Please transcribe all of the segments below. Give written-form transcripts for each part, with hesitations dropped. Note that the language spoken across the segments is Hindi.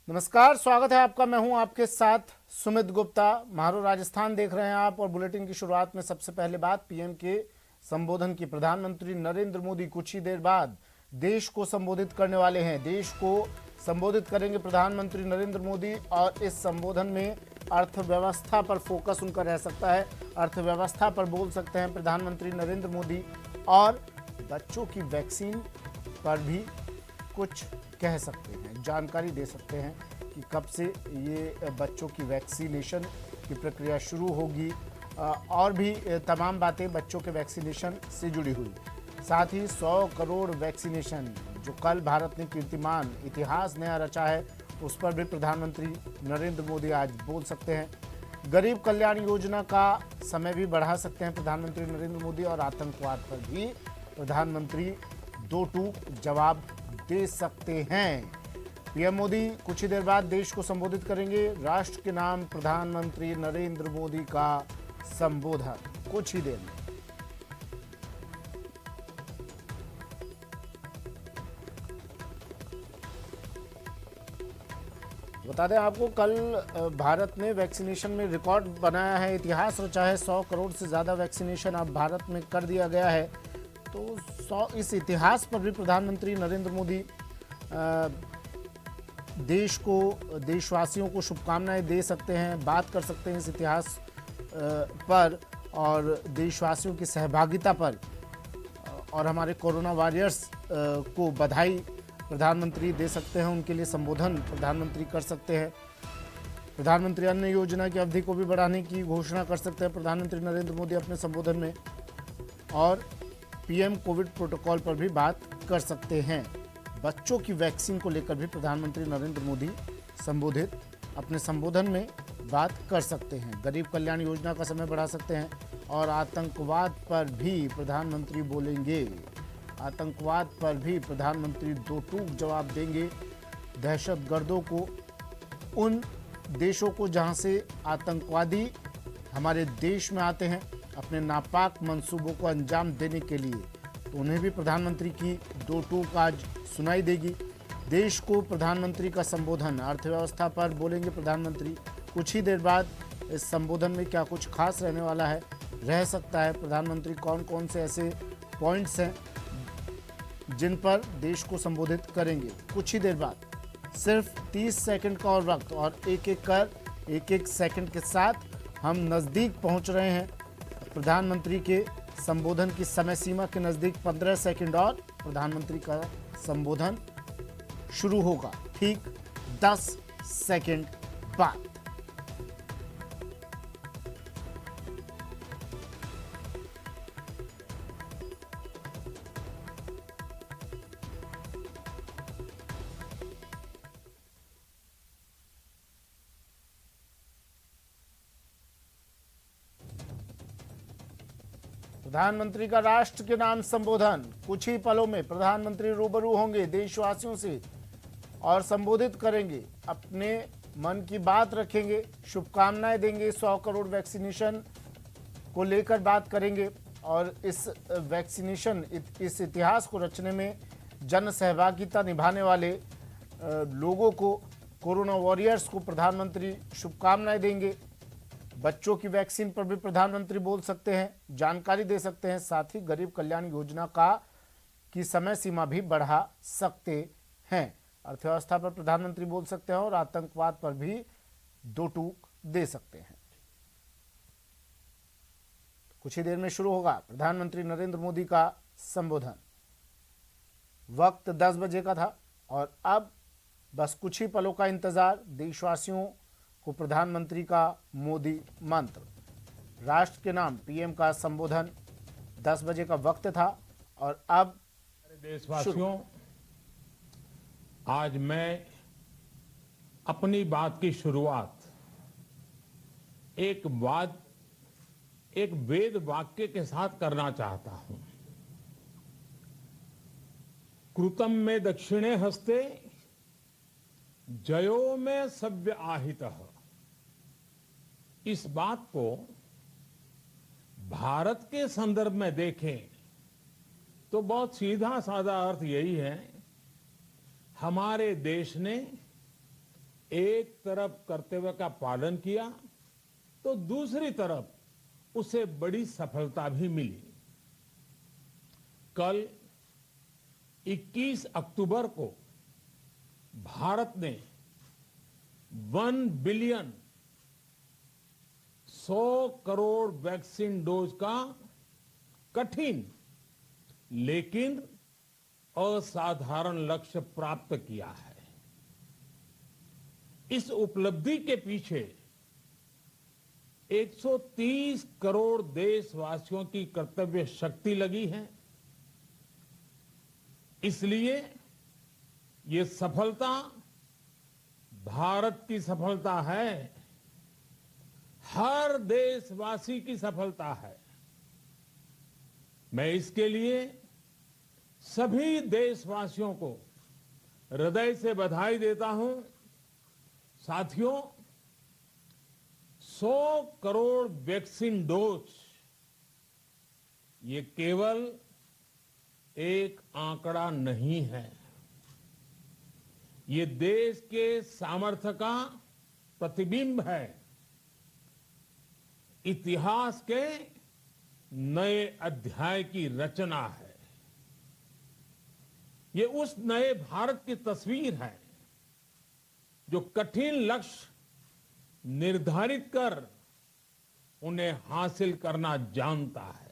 नमस्कार, स्वागत है आपका। मैं हूं आपके साथ सुमित गुप्ता। मारो राजस्थान देख रहे हैं आप और बुलेटिन की शुरुआत में सबसे पहले बात पीएम के संबोधन की। प्रधानमंत्री नरेंद्र मोदी कुछ ही देर बाद देश को संबोधित करने वाले हैं। देश को संबोधित करेंगे प्रधानमंत्री नरेंद्र मोदी और इस संबोधन में अर्थव्यवस्था पर फोकस उनका रह सकता है। अर्थव्यवस्था पर बोल सकते हैं प्रधानमंत्री नरेंद्र मोदी और बच्चों की वैक्सीन पर भी कुछ कह सकते हैं, जानकारी दे सकते हैं कि कब से ये बच्चों की वैक्सीनेशन की प्रक्रिया शुरू होगी और भी तमाम बातें बच्चों के वैक्सीनेशन से जुड़ी हुई। साथ ही 100 करोड़ वैक्सीनेशन जो कल भारत ने कीर्तिमान इतिहास नया रचा है, उस पर भी प्रधानमंत्री नरेंद्र मोदी आज बोल सकते हैं। गरीब कल्याण योजना का समय भी बढ़ा सकते हैं प्रधानमंत्री नरेंद्र मोदी और आतंकवाद पर भी प्रधानमंत्री दो टूक जवाब दे सकते हैं। पीएम मोदी कुछ ही देर बाद देश को संबोधित करेंगे। राष्ट्र के नाम प्रधानमंत्री नरेंद्र मोदी का संबोधन कुछ ही देर में। बता दें आपको, कल भारत ने वैक्सीनेशन में रिकॉर्ड बनाया है, इतिहास रचा है। 100 करोड़ से ज़्यादा वैक्सीनेशन अब भारत में कर दिया गया है। तो इस इतिहास पर भी प्रधानमंत्री नरेंद्र मोदी देश को, देशवासियों को शुभकामनाएं दे सकते हैं, बात कर सकते हैं इस इतिहास पर और देशवासियों की सहभागिता पर और हमारे कोरोना वॉरियर्स को बधाई प्रधानमंत्री दे सकते हैं। उनके लिए संबोधन प्रधानमंत्री कर सकते हैं। प्रधानमंत्री अन्न योजना की अवधि को भी बढ़ाने की घोषणा कर सकते हैं प्रधानमंत्री नरेंद्र मोदी अपने संबोधन में और पीएम कोविड प्रोटोकॉल पर भी बात कर सकते हैं। बच्चों की वैक्सीन को लेकर भी प्रधानमंत्री नरेंद्र मोदी संबोधित अपने संबोधन में बात कर सकते हैं। गरीब कल्याण योजना का समय बढ़ा सकते हैं और आतंकवाद पर भी प्रधानमंत्री बोलेंगे। आतंकवाद पर भी प्रधानमंत्री दो टूक जवाब देंगे। दहशतगर्दों को, उन देशों को जहां से आतंकवादी हमारे देश में आते हैं अपने नापाक मंसूबों को अंजाम देने के लिए, तो उन्हें भी प्रधानमंत्री की दो टूक आज सुनाई देगी। देश को प्रधानमंत्री का संबोधन, अर्थव्यवस्था पर बोलेंगे प्रधानमंत्री। कुछ ही देर बाद इस संबोधन में क्या कुछ खास रहने वाला है, रह सकता है, प्रधानमंत्री कौन कौन से ऐसे पॉइंट्स हैं जिन पर देश को संबोधित करेंगे। कुछ ही देर बाद सिर्फ 30 सेकंड का और वक्त और एक एक सेकंड के साथ हम नज़दीक पहुंच रहे हैं प्रधानमंत्री के संबोधन की समय सीमा के नज़दीक। 15 सेकंड और प्रधानमंत्री का संबोधन शुरू होगा ठीक 10 सेकंड बाद। प्रधानमंत्री का राष्ट्र के नाम संबोधन। कुछ ही पलों में प्रधानमंत्री रूबरू होंगे देशवासियों से और संबोधित करेंगे, अपने मन की बात रखेंगे, शुभकामनाएं देंगे। 100 करोड़ वैक्सीनेशन को लेकर बात करेंगे और इस वैक्सीनेशन, इस इतिहास को रचने में जन सहभागिता निभाने वाले लोगों को, कोरोना वॉरियर्स को प्रधानमंत्री शुभकामनाएं देंगे। बच्चों की वैक्सीन पर भी प्रधानमंत्री बोल सकते हैं, जानकारी दे सकते हैं। साथ ही गरीब कल्याण योजना की समय सीमा भी बढ़ा सकते हैं। अर्थव्यवस्था पर प्रधानमंत्री बोल सकते हैं और आतंकवाद पर भी दो टूक दे सकते हैं। कुछ ही देर में शुरू होगा प्रधानमंत्री नरेंद्र मोदी का संबोधन। वक्त 10 बजे का था और अब बस कुछ ही पलों का इंतजार। देशवासियों को प्रधानमंत्री का मोदी मंत्र, राष्ट्र के नाम पीएम का संबोधन। 10 बजे का वक्त था और अब देशवासियों, आज मैं अपनी बात की शुरुआत एक वेद वाक्य के साथ करना चाहता हूं। कृतम में दक्षिणे हस्ते जयो में सव्य आहितः। इस बात को भारत के संदर्भ में देखें तो बहुत सीधा साधा अर्थ यही है, हमारे देश ने एक तरफ कर्तव्य का पालन किया तो दूसरी तरफ उसे बड़ी सफलता भी मिली। कल 21 अक्टूबर को भारत ने 1 बिलियन 100 करोड़ वैक्सीन डोज का कठिन लेकिन असाधारण लक्ष्य प्राप्त किया है। इस उपलब्धि के पीछे 130 करोड़ देशवासियों की कर्तव्य शक्ति लगी है। इसलिए ये सफलता भारत की सफलता है, हर देशवासी की सफलता है। मैं इसके लिए सभी देशवासियों को हृदय से बधाई देता हूं। साथियों, 100 करोड़ वैक्सीन डोज ये केवल एक आंकड़ा नहीं है, ये देश के सामर्थ्य का प्रतिबिंब है, इतिहास के नए अध्याय की रचना है। ये उस नए भारत की तस्वीर है जो कठिन लक्ष्य निर्धारित कर उन्हें हासिल करना जानता है।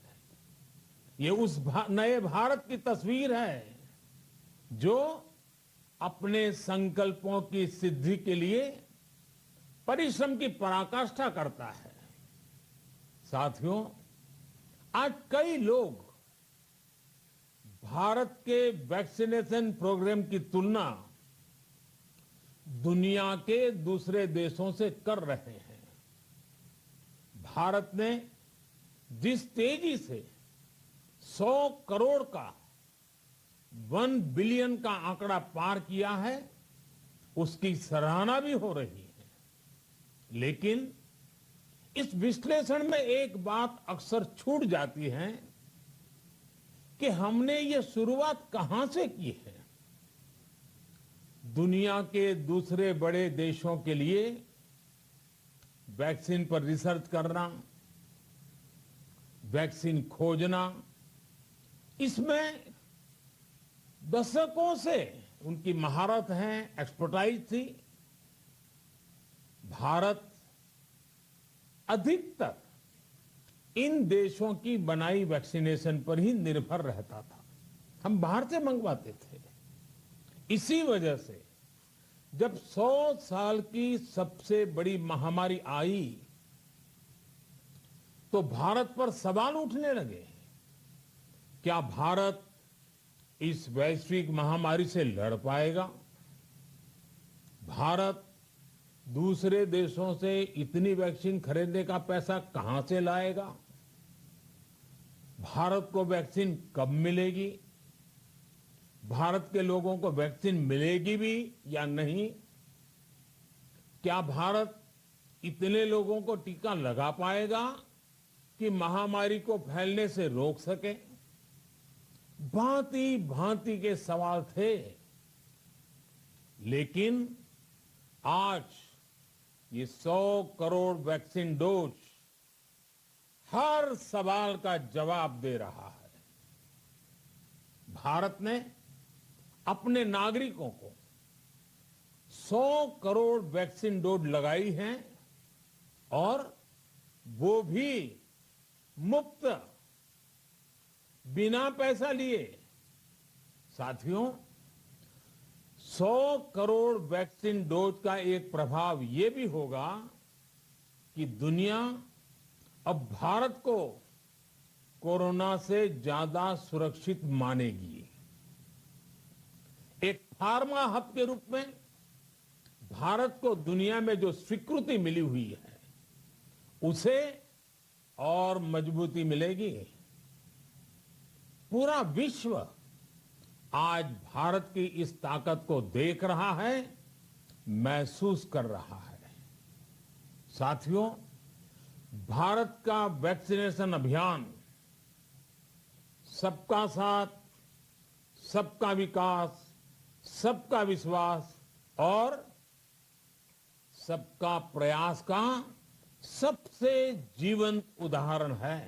ये उस नए भारत की तस्वीर है जो अपने संकल्पों की सिद्धि के लिए परिश्रम की पराकाष्ठा करता है। साथियों, आज कई लोग भारत के वैक्सीनेशन प्रोग्राम की तुलना दुनिया के दूसरे देशों से कर रहे हैं। भारत ने जिस तेजी से 100 करोड़ का 1 बिलियन का आंकड़ा पार किया है, उसकी सराहना भी हो रही है। लेकिन इस विश्लेषण में एक बात अक्सर छूट जाती है कि हमने ये शुरुआत कहां से की है। दुनिया के दूसरे बड़े देशों के लिए वैक्सीन पर रिसर्च करना, वैक्सीन खोजना, इसमें दशकों से उनकी महारत है, एक्सपर्टाइज थी। भारत अधिकतर इन देशों की बनाई वैक्सीनेशन पर ही निर्भर रहता था। हम बाहर से मंगवाते थे। इसी वजह से जब 100 साल की सबसे बड़ी महामारी आई तो भारत पर सवाल उठने लगे। क्या भारत इस वैश्विक महामारी से लड़ पाएगा? भारत दूसरे देशों से इतनी वैक्सीन खरीदने का पैसा कहां से लाएगा? भारत को वैक्सीन कब मिलेगी? भारत के लोगों को वैक्सीन मिलेगी भी या नहीं? क्या भारत इतने लोगों को टीका लगा पाएगा कि महामारी को फैलने से रोक सके? भांति भांति के सवाल थे। लेकिन आज ये 100 करोड़ वैक्सीन डोज हर सवाल का जवाब दे रहा है। भारत ने अपने नागरिकों को 100 करोड़ वैक्सीन डोज लगाई हैं और वो भी मुफ्त, बिना पैसा लिए। साथियों, 100 करोड़ वैक्सीन डोज का एक प्रभाव ये भी होगा कि दुनिया अब भारत को कोरोना से ज्यादा सुरक्षित मानेगी। एक फार्मा हब के रूप में भारत को दुनिया में जो स्वीकृति मिली हुई है, उसे और मजबूती मिलेगी। पूरा विश्व आज भारत की इस ताकत को देख रहा है, महसूस कर रहा है। साथियों, भारत का वैक्सीनेशन अभियान सबका साथ, सबका विकास, सबका विश्वास और सबका प्रयास का सबसे जीवंत उदाहरण है।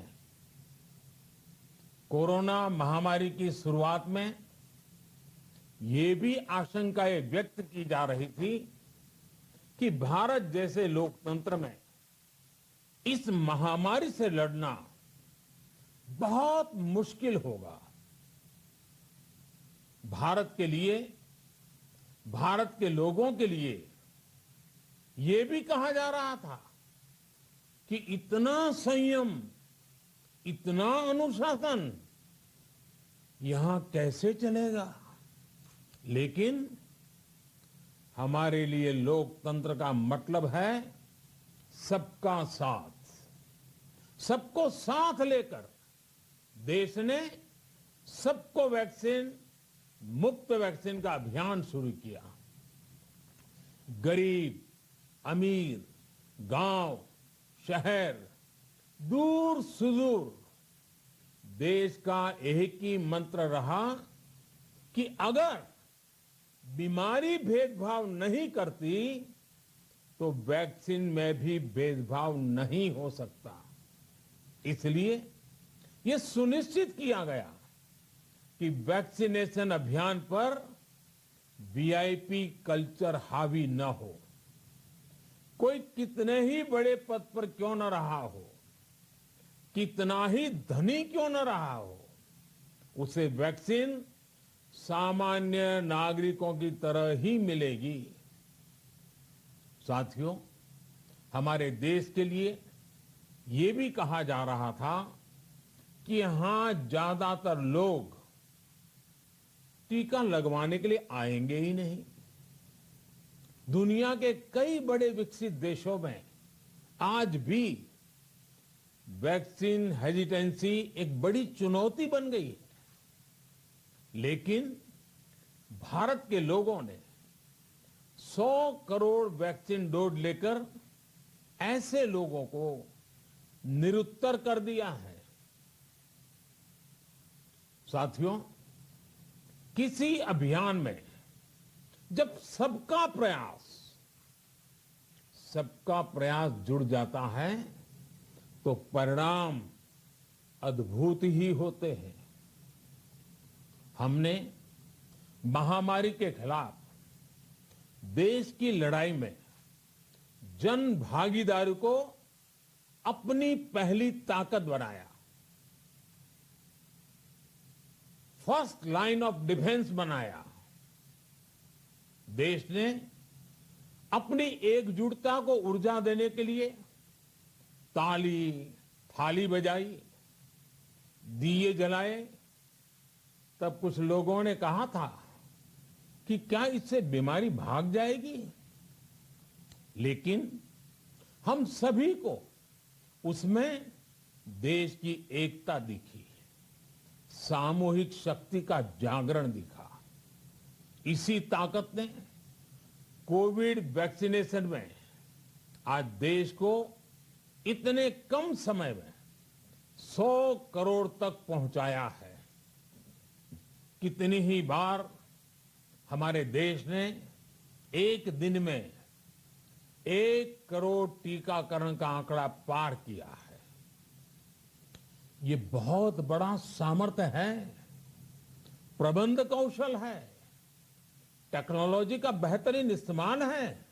कोरोना महामारी की शुरुआत में ये भी आशंकाएं व्यक्त की जा रही थी कि भारत जैसे लोकतंत्र में इस महामारी से लड़ना बहुत मुश्किल होगा। भारत के लिए, भारत के लोगों के लिए ये भी कहा जा रहा था कि इतना संयम, इतना अनुशासन यहां कैसे चलेगा। लेकिन हमारे लिए लोकतंत्र का मतलब है सबका साथ। सबको साथ लेकर देश ने सबको वैक्सीन, मुफ्त वैक्सीन का अभियान शुरू किया। गरीब, अमीर, गांव, शहर, दूर सुदूर, देश का एक ही मंत्र रहा कि अगर बीमारी भेदभाव नहीं करती तो वैक्सीन में भी भेदभाव नहीं हो सकता। इसलिए यह सुनिश्चित किया गया कि वैक्सीनेशन अभियान पर वीआईपी कल्चर हावी न हो। कोई कितने ही बड़े पद पर क्यों न रहा हो, कितना ही धनी क्यों न रहा हो, उसे वैक्सीन सामान्य नागरिकों की तरह ही मिलेगी। साथियों, हमारे देश के लिए ये भी कहा जा रहा था कि यहां ज्यादातर लोग टीका लगवाने के लिए आएंगे ही नहीं। दुनिया के कई बड़े विकसित देशों में आज भी वैक्सीन हेजिटेंसी एक बड़ी चुनौती बन गई है। लेकिन भारत के लोगों ने 100 करोड़ वैक्सीन डोज लेकर ऐसे लोगों को निरुत्तर कर दिया है। साथियों, किसी अभियान में जब सबका प्रयास जुड़ जाता है तो परिणाम अद्भुत ही होते हैं। हमने महामारी के खिलाफ देश की लड़ाई में जन भागीदारी को अपनी पहली ताकत बनाया। फर्स्ट लाइन ऑफ डिफेंस बनाया। देश ने अपनी एकजुटता को ऊर्जा देने के लिए ताली, थाली बजाई, दिए जलाए। तब कुछ लोगों ने कहा था कि क्या इससे बीमारी भाग जाएगी। लेकिन हम सभी को उसमें देश की एकता दिखी, सामूहिक शक्ति का जागरण दिखा। इसी ताकत ने कोविड वैक्सीनेशन में आज देश को इतने कम समय में 100 करोड़ तक पहुंचाया है। कितनी ही बार हमारे देश ने एक दिन में 1 करोड़ टीकाकरण का आंकड़ा पार किया है। ये बहुत बड़ा सामर्थ्य है, प्रबंध कौशल है, टेक्नोलॉजी का बेहतरीन इस्तेमाल है,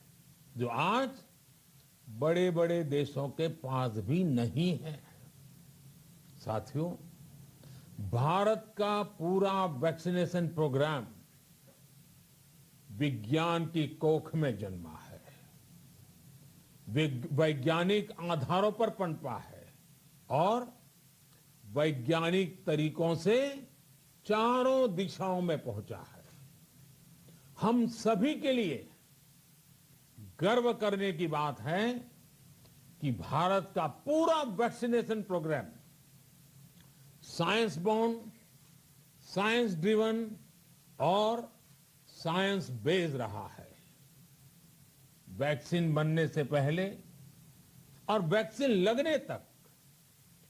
जो आज बड़े बड़े देशों के पास भी नहीं है। साथियों, भारत का पूरा वैक्सीनेशन प्रोग्राम विज्ञान की कोख में जन्मा है, वैज्ञानिक आधारों पर पनपा है और वैज्ञानिक तरीकों से चारों दिशाओं में पहुंचा है। हम सभी के लिए गर्व करने की बात है कि भारत का पूरा vaccination program science born, science driven और साइंस बेस्ड रहा है। वैक्सीन बनने से पहले और वैक्सीन लगने तक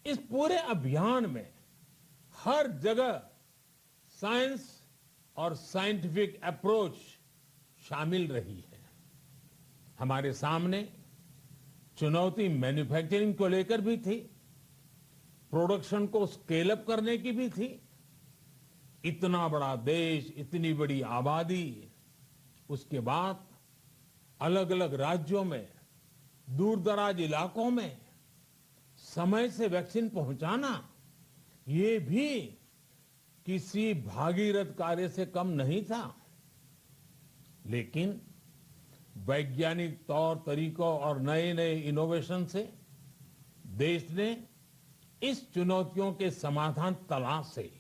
इस पूरे अभियान में हर जगह साइंस और साइंटिफिक अप्रोच शामिल रही है। हमारे सामने चुनौती मैन्युफैक्चरिंग को लेकर भी थी, प्रोडक्शन को स्केल अप करने की भी थी। इतना बड़ा देश, इतनी बड़ी आबादी, उसके बाद अलग अलग राज्यों में, दूर दराज इलाकों में समय से वैक्सीन पहुंचाना, ये भी किसी भागीरथ कार्य से कम नहीं था। लेकिन वैज्ञानिक तौर तरीकों और नए नए इनोवेशन से देश ने इस चुनौतियों के समाधान तलाशे,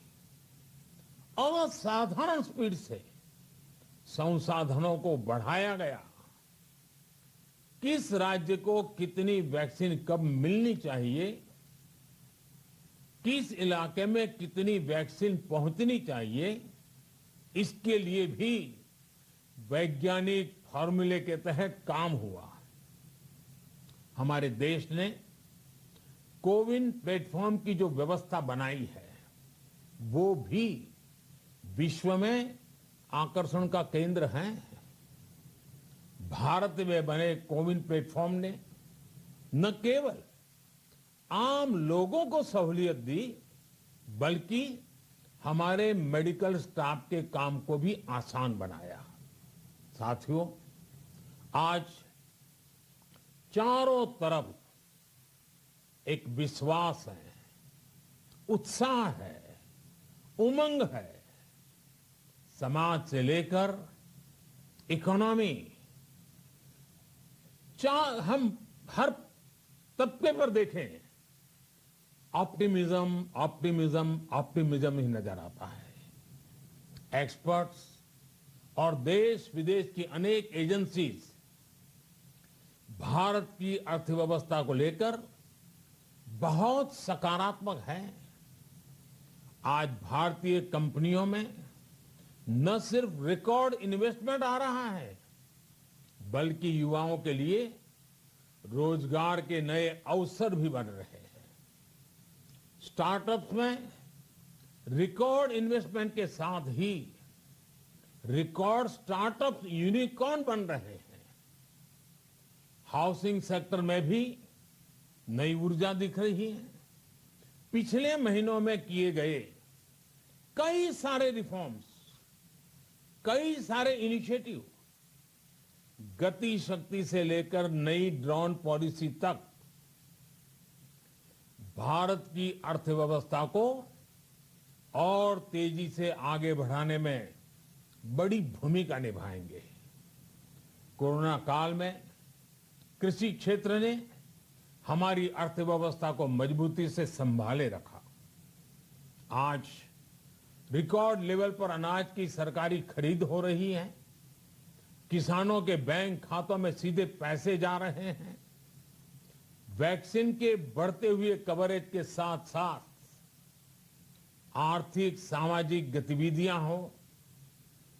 असाधारण स्पीड से संसाधनों को बढ़ाया गया। किस राज्य को कितनी वैक्सीन कब मिलनी चाहिए, किस इलाके में कितनी वैक्सीन पहुंचनी चाहिए, इसके लिए भी वैज्ञानिक फॉर्मूले के तहत काम हुआ। हमारे देश ने कोविन प्लेटफॉर्म की जो व्यवस्था बनाई है, वो भी विश्व में आकर्षण का केंद्र है। भारत में बने कोविन प्लेटफॉर्म ने न केवल आम लोगों को सहूलियत दी, बल्कि हमारे मेडिकल स्टाफ के काम को भी आसान बनाया। साथियों, आज चारों तरफ एक विश्वास है, उत्साह है, उमंग है। समाज से लेकर इकोनॉमी, हम हर तबके पर देखें, ऑप्टिमिज्म ऑप्टिमिज्म ऑप्टिमिज्म ही नजर आता है। एक्सपर्ट्स और देश विदेश की अनेक एजेंसीज भारत की अर्थव्यवस्था को लेकर बहुत सकारात्मक है। आज भारतीय कंपनियों में न सिर्फ रिकॉर्ड इन्वेस्टमेंट आ रहा है, बल्कि युवाओं के लिए रोजगार के नए अवसर भी बन रहे हैं। स्टार्टअप्स में रिकॉर्ड इन्वेस्टमेंट के साथ ही रिकॉर्ड स्टार्टअप यूनिकॉर्न बन रहे हैं। हाउसिंग सेक्टर में भी नई ऊर्जा दिख रही है। पिछले महीनों में किए गए कई सारे रिफॉर्म्स, कई सारे इनिशिएटिव, गति शक्ति से लेकर नई ड्रोन पॉलिसी तक भारत की अर्थव्यवस्था को और तेजी से आगे बढ़ाने में बड़ी भूमिका निभाएंगे। कोरोना काल में कृषि क्षेत्र ने हमारी अर्थव्यवस्था को मजबूती से संभाले रखा। आज रिकॉर्ड लेवल पर अनाज की सरकारी खरीद हो रही है। किसानों के बैंक खातों में सीधे पैसे जा रहे हैं। वैक्सीन के बढ़ते हुए कवरेज के साथ साथ आर्थिक सामाजिक गतिविधियां हो,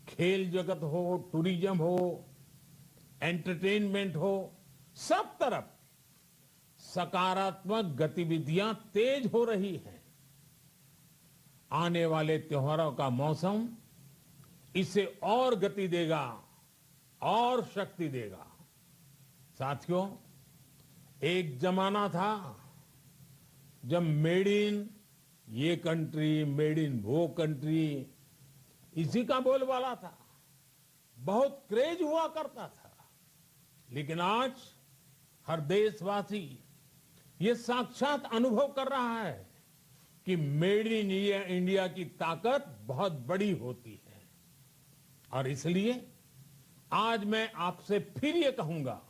खेल जगत हो, टूरिज्म हो, एंटरटेनमेंट हो, सब तरफ सकारात्मक गतिविधियां तेज हो रही हैं। आने वाले त्योहारों का मौसम इसे और गति देगा और शक्ति देगा। साथियों, एक जमाना था जब मेड इन ये कंट्री, मेड इन वो कंट्री, इसी का बोलबाला था, बहुत क्रेज हुआ करता था। लेकिन आज हर देशवासी ये साक्षात अनुभव कर रहा है कि मेड इन इंडिया की ताकत बहुत बड़ी होती है। और इसलिए आज मैं आपसे फिर ये कहूंगा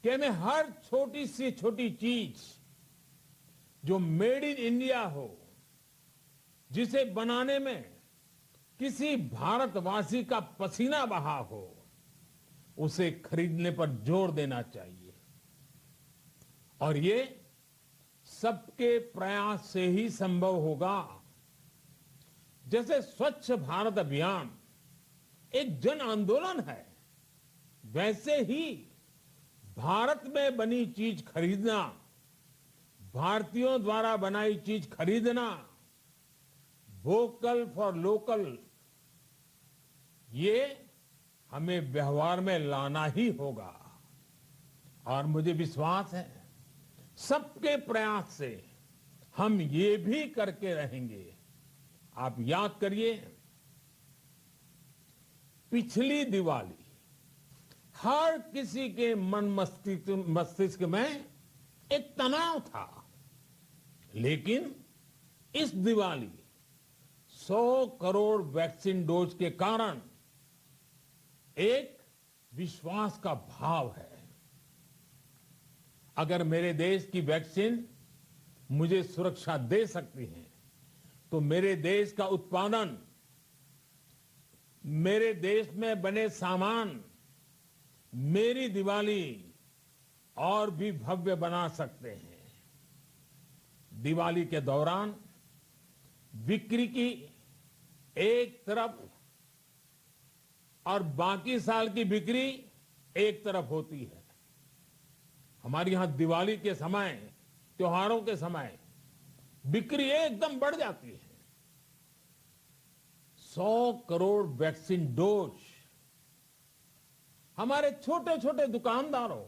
कि हमें हर छोटी से छोटी चीज जो मेड इन इंडिया हो, जिसे बनाने में किसी भारतवासी का पसीना बहा हो, उसे खरीदने पर जोर देना चाहिए। और ये सबके प्रयास से ही संभव होगा। जैसे स्वच्छ भारत अभियान एक जन आंदोलन है, वैसे ही भारत में बनी चीज खरीदना, भारतीयों द्वारा बनाई चीज खरीदना, वोकल फॉर लोकल, ये हमें व्यवहार में लाना ही होगा। और मुझे विश्वास है सबके प्रयास से हम ये भी करके रहेंगे। आप याद करिए, पिछली दिवाली हर किसी के मन मस्तिष्क में एक तनाव था, लेकिन इस दिवाली 100 करोड़ वैक्सीन डोज के कारण एक विश्वास का भाव है। अगर मेरे देश की वैक्सीन मुझे सुरक्षा दे सकती है, तो मेरे देश का उत्पादन, मेरे देश में बने सामान मेरी दिवाली और भी भव्य बना सकते हैं। दिवाली के दौरान बिक्री की एक तरफ और बाकी साल की बिक्री एक तरफ होती है। हमारे यहां दिवाली के समय, त्योहारों के समय बिक्री एकदम बढ़ जाती है। 100 करोड़ वैक्सीन डोज हमारे छोटे छोटे दुकानदारों,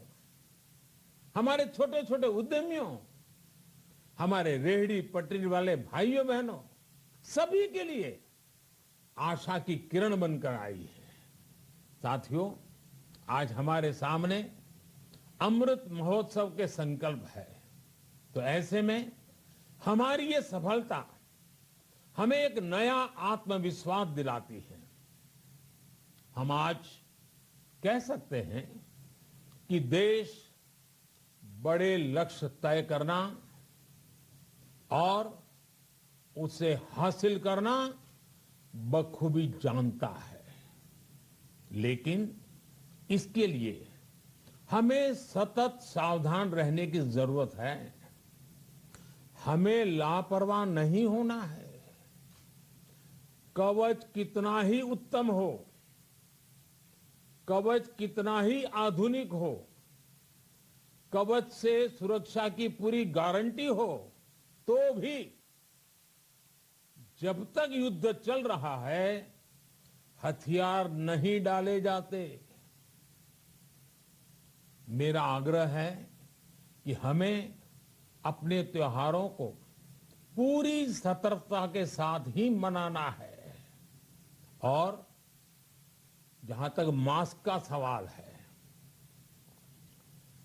हमारे छोटे छोटे उद्यमियों, हमारे रेहड़ी पटरी वाले भाइयों बहनों, सभी के लिए आशा की किरण बनकर आई है। साथियों, आज हमारे सामने अमृत महोत्सव के संकल्प है, तो ऐसे में हमारी ये सफलता हमें एक नया आत्मविश्वास दिलाती है। हम आज कह सकते हैं कि देश बड़े लक्ष्य तय करना और उसे हासिल करना बखूबी जानता है, लेकिन इसके लिए हमें सतत सावधान रहने की जरूरत है। हमें लापरवाह नहीं होना है। कवच कितना ही उत्तम हो, कवच कितना ही आधुनिक हो, कवच से सुरक्षा की पूरी गारंटी हो, तो भी जब तक युद्ध चल रहा है, हथियार नहीं डाले जाते। मेरा आग्रह है कि हमें अपने त्योहारों को पूरी सतर्कता के साथ ही मनाना है। और जहां तक मास्क का सवाल है,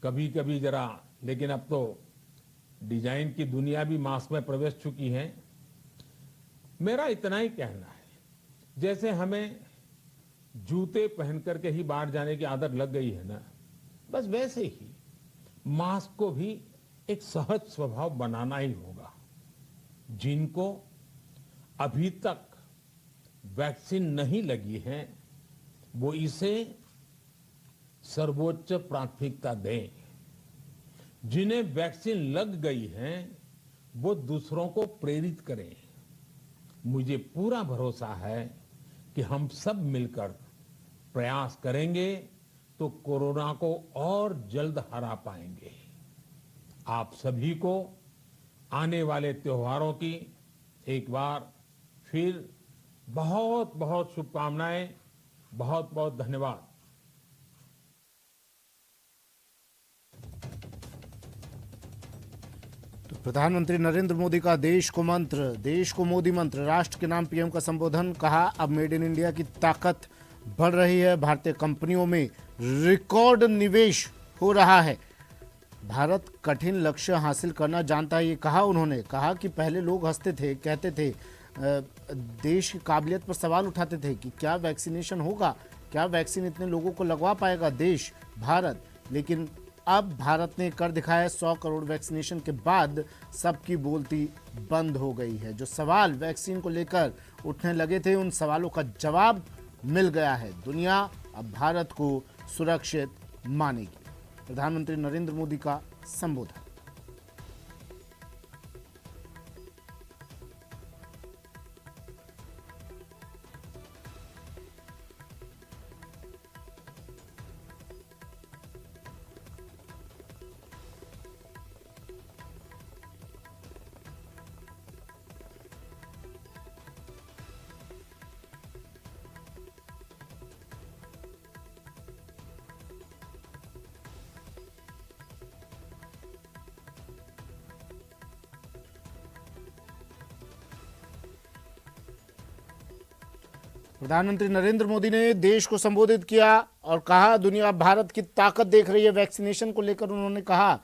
कभी कभी जरा, लेकिन अब तो डिजाइन की दुनिया भी मास्क में प्रवेश चुकी है। मेरा इतना ही कहना है, जैसे हमें जूते पहन करके ही बाहर जाने की आदत लग गई है ना, बस वैसे ही मास्क को भी एक सहज स्वभाव बनाना ही होगा। जिनको अभी तक वैक्सीन नहीं लगी है, वो इसे सर्वोच्च प्राथमिकता दें। जिन्हें वैक्सीन लग गई है, वो दूसरों को प्रेरित करें। मुझे पूरा भरोसा है कि हम सब मिलकर प्रयास करेंगे तो कोरोना को और जल्द हरा पाएंगे। आप सभी को आने वाले त्योहारों की एक बार फिर बहुत बहुत शुभकामनाएं, बहुत बहुत धन्यवाद। तो प्रधानमंत्री नरेंद्र मोदी का देश को मोदी मंत्र, राष्ट्र के नाम पीएम का संबोधन। कहा, अब मेड इन इंडिया की ताकत बढ़ रही है, भारतीय कंपनियों में रिकॉर्ड निवेश हो रहा है, भारत कठिन लक्ष्य हासिल करना जानता है। ये कहा उन्होंने। कहा कि पहले लोग हंसते थे, कहते थे, देश की काबिलियत पर सवाल उठाते थे कि क्या वैक्सीनेशन होगा, क्या वैक्सीन इतने लोगों को लगवा पाएगा देश, भारत। लेकिन अब भारत ने कर दिखाया। 100 करोड़ वैक्सीनेशन के बाद सबकी बोलती बंद हो गई है। जो सवाल वैक्सीन को लेकर उठने लगे थे, उन सवालों का जवाब मिल गया है। दुनिया अब भारत को सुरक्षित मानेगी। प्रधानमंत्री नरेंद्र मोदी का संबोधन। प्रधानमंत्री नरेंद्र मोदी ने देश को संबोधित किया और कहा दुनिया भारत की ताकत देख रही है। वैक्सीनेशन को लेकर उन्होंने कहा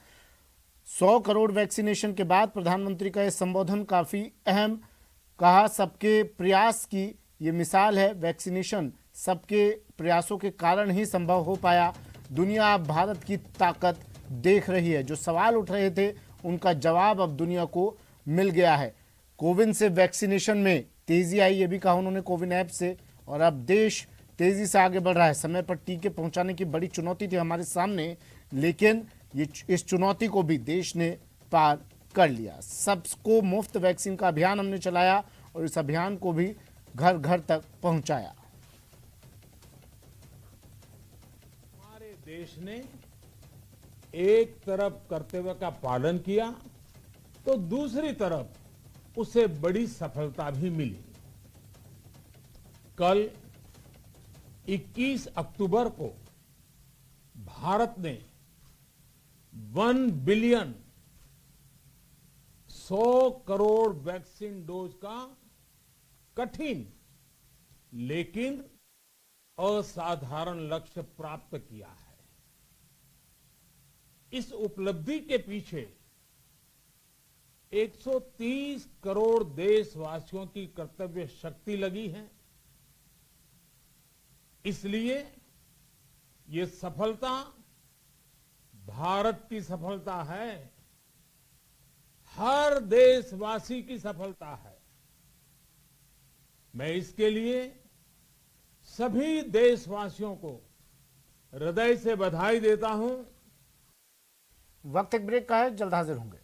100 करोड़ वैक्सीनेशन के बाद प्रधानमंत्री का यह संबोधन काफी अहम, कहा सबके प्रयास की ये मिसाल है। वैक्सीनेशन सबके प्रयासों के कारण ही संभव हो पाया। दुनिया अब भारत की ताकत देख रही है। जो सवाल उठ रहे थे उनका जवाब अब दुनिया को मिल गया है। कोविन से वैक्सीनेशन में तेजी आई, ये भी कहा उन्होंने कोविन ऐप से, और अब देश तेजी से आगे बढ़ रहा है। समय पर टीके पहुंचाने की बड़ी चुनौती थी हमारे सामने, लेकिन इस चुनौती को भी देश ने पार कर लिया। सबको मुफ्त वैक्सीन का अभियान हमने चलाया और इस अभियान को भी घर घर तक पहुंचाया। हमारे देश ने एक तरफ कर्तव्य का पालन किया तो दूसरी तरफ उसे बड़ी सफलता भी मिली। कल 21 अक्टूबर को भारत ने 1 बिलियन 100 करोड़ वैक्सीन डोज का कठिन लेकिन असाधारण लक्ष्य प्राप्त किया है। इस उपलब्धि के पीछे 130 करोड़ देशवासियों की कर्तव्य शक्ति लगी है। इसलिए ये सफलता भारत की सफलता है, हर देशवासी की सफलता है। मैं इसके लिए सभी देशवासियों को हृदय से बधाई देता हूं। वक्त एक ब्रेक का है, जल्द हाजिर होंगे।